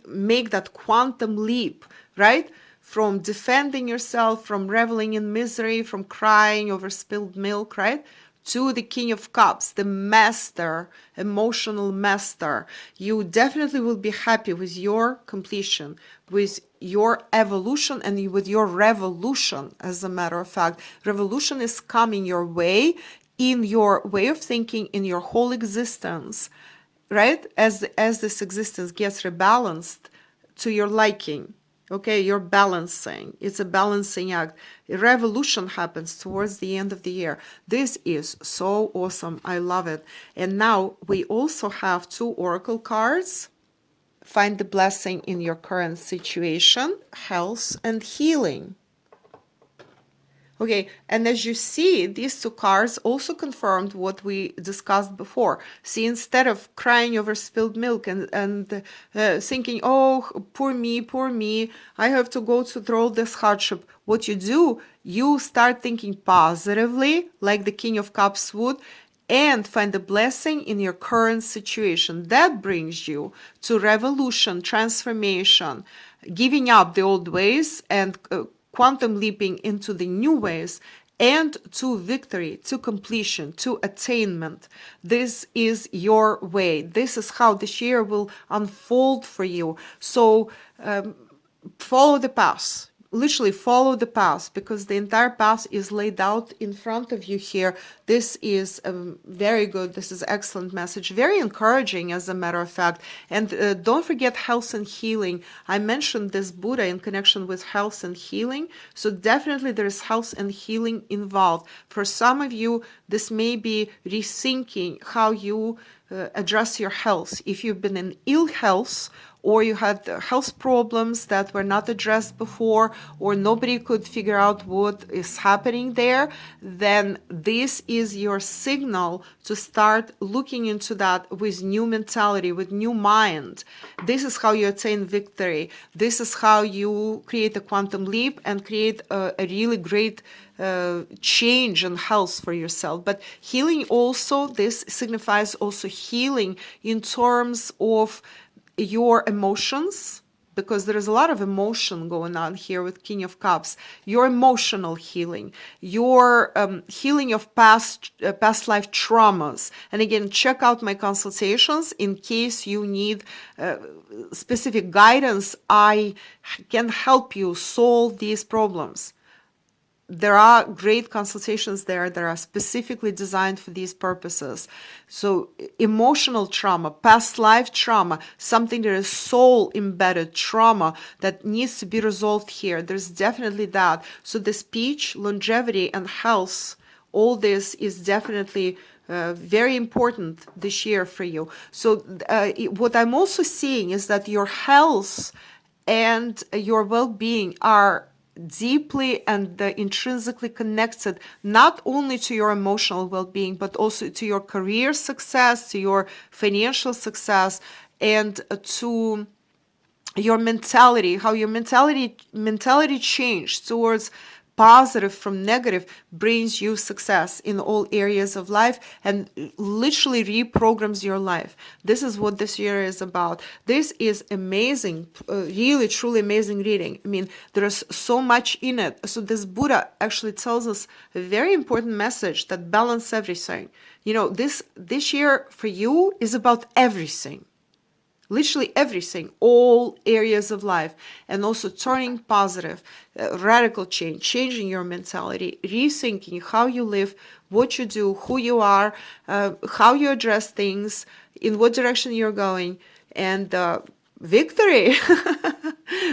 Make that quantum leap, right? From defending yourself, from reveling in misery, from crying over spilled milk, right? To the King of Cups, the master, emotional master. You definitely will be happy with your completion, with your evolution, and with your revolution. As a matter of fact, revolution is coming your way, in your way of thinking, in your whole existence, right? As this existence gets rebalanced to your liking. Okay, you're balancing. It's a balancing act. A revolution happens towards the end of the year. This is so awesome. I love it. And now we also have 2 oracle cards. Find the blessing in your current situation, health and healing. Okay, and as you see, these 2 cards also confirmed what we discussed before. See, instead of crying over spilled milk and thinking, oh, poor me, I have to go through all this hardship, what you do, you start thinking positively, like the King of Cups would, and find a blessing in your current situation. That brings you to revolution, transformation, giving up the old ways and quantum leaping into the new ways, and to victory, to completion, to attainment. This is your way. This is how this year will unfold for you. So follow the path. Literally follow the path, because the entire path is laid out in front of you here. This is very good. This is excellent message. Very encouraging, as a matter of fact. And don't forget health and healing. I mentioned this Buddha in connection with health and healing. So definitely there is health and healing involved. For some of you, this may be rethinking how you address your health. If you've been in ill health, or you had health problems that were not addressed before, or nobody could figure out what is happening there, then this is your signal to start looking into that with new mentality, with new mind. This is how you attain victory. This is how you create a quantum leap and create a really great change in health for yourself. But healing also, this signifies also healing in terms of your emotions, because there is a lot of emotion going on here with King of Cups. Your emotional healing, your healing of past life traumas. And again, check out my consultations in case you need specific guidance. I can help you solve these problems. There are great consultations there that are specifically designed for these purposes. So emotional trauma, past life trauma, something that is soul embedded trauma that needs to be resolved here. There's definitely that. So the speech, longevity, and health, all this is definitely very important this year for you. So what I'm also seeing is that your health and your well-being are deeply and intrinsically connected, not only to your emotional well-being, but also to your career success, to your financial success, and to your mentality, how your mentality changed towards positive from negative brings you success in all areas of life and literally reprograms your life. This is what this year is about. This is amazing, really, truly amazing reading. I mean, there's so much in it. So this Buddha actually tells us a very important message that balance everything. You know, this year for you is about everything. Literally everything, all areas of life, and also turning positive, radical change, changing your mentality, rethinking how you live, what you do, who you are, how you address things, in what direction you're going, and victory,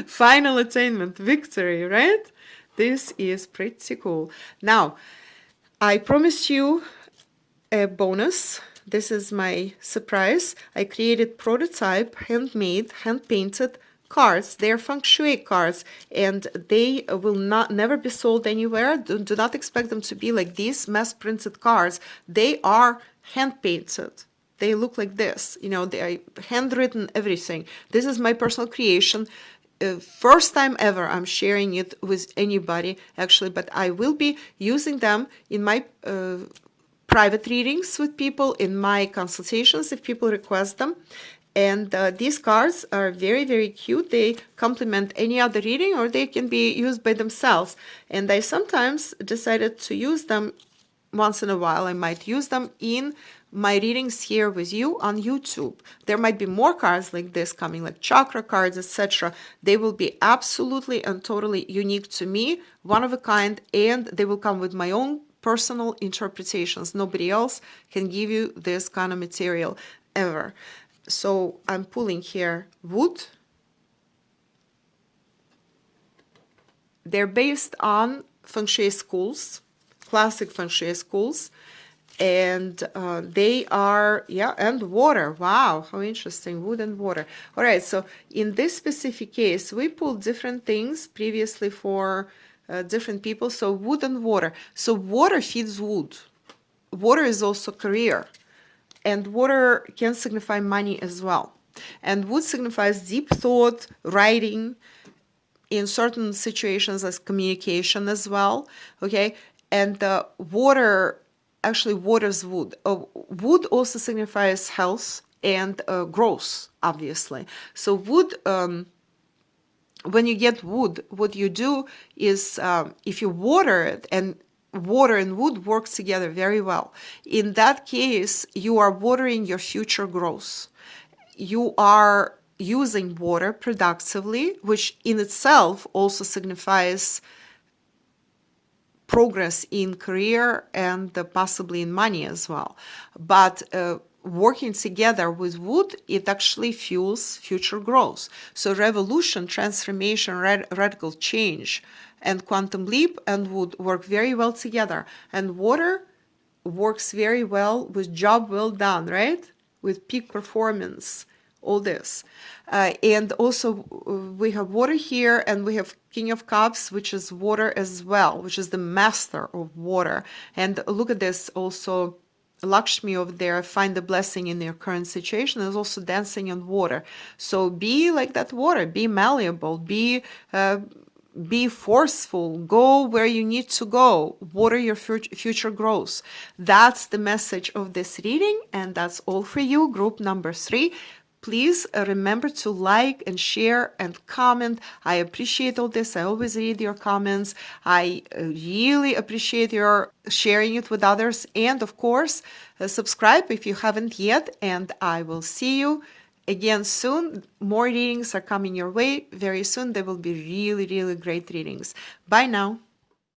final attainment, victory, right? This is pretty cool. Now, I promised you a bonus. This is my surprise. I created prototype, handmade, hand-painted cards. They're feng shui cards, and they will never be sold anywhere. Do not expect them to be like these mass printed cards. They are hand painted. They look like this, you know, they are handwritten, everything. This is my personal creation. First time ever I'm sharing it with anybody, actually, but I will be using them in my private readings with people, in my consultations if people request them. And these cards are very, very cute. They complement any other reading, or they can be used by themselves. And I sometimes decided to use them once in a while. I might use them in my readings here with you on YouTube. There might be more cards like this coming, like chakra cards, etc. They will be absolutely and totally unique to me, one of a kind, and they will come with my own personal interpretations. Nobody else can give you this kind of material ever. So I'm pulling here wood. They're based on feng shui schools, classic feng shui schools, and they are, yeah, and water. Wow, how interesting, wood and water. All right, so in this specific case, we pulled different things previously for different people. So wood and water. So water feeds wood. Water is also career, and water can signify money as well. And wood signifies deep thought, writing, in certain situations as communication as well, okay? And water actually waters wood. Wood also signifies health and growth, obviously. So wood, when you get wood, what you do is if you water it, and water and wood work together very well. In that case, you are watering your future growth. You are using water productively, which in itself also signifies progress in career and possibly in money as well. But working together with wood, it actually fuels future growth. So revolution, transformation, radical change, and quantum leap and wood work very well together. And water works very well with job well done, right? With peak performance, all this. And also we have water here, and we have King of Cups, which is water as well, which is the master of water. And look at this also, Lakshmi over there, find the blessing in your current situation, is also dancing on water. So be like that water, be malleable, be forceful, go where you need to go, water your future growth. That's the message of this reading, and that's all for you, group number 3. Please remember to like and share and comment. I appreciate all this. I always read your comments. I really appreciate your sharing it with others. And of course, subscribe if you haven't yet. And I will see you again soon. More readings are coming your way very soon. They will be really, really great readings. Bye now.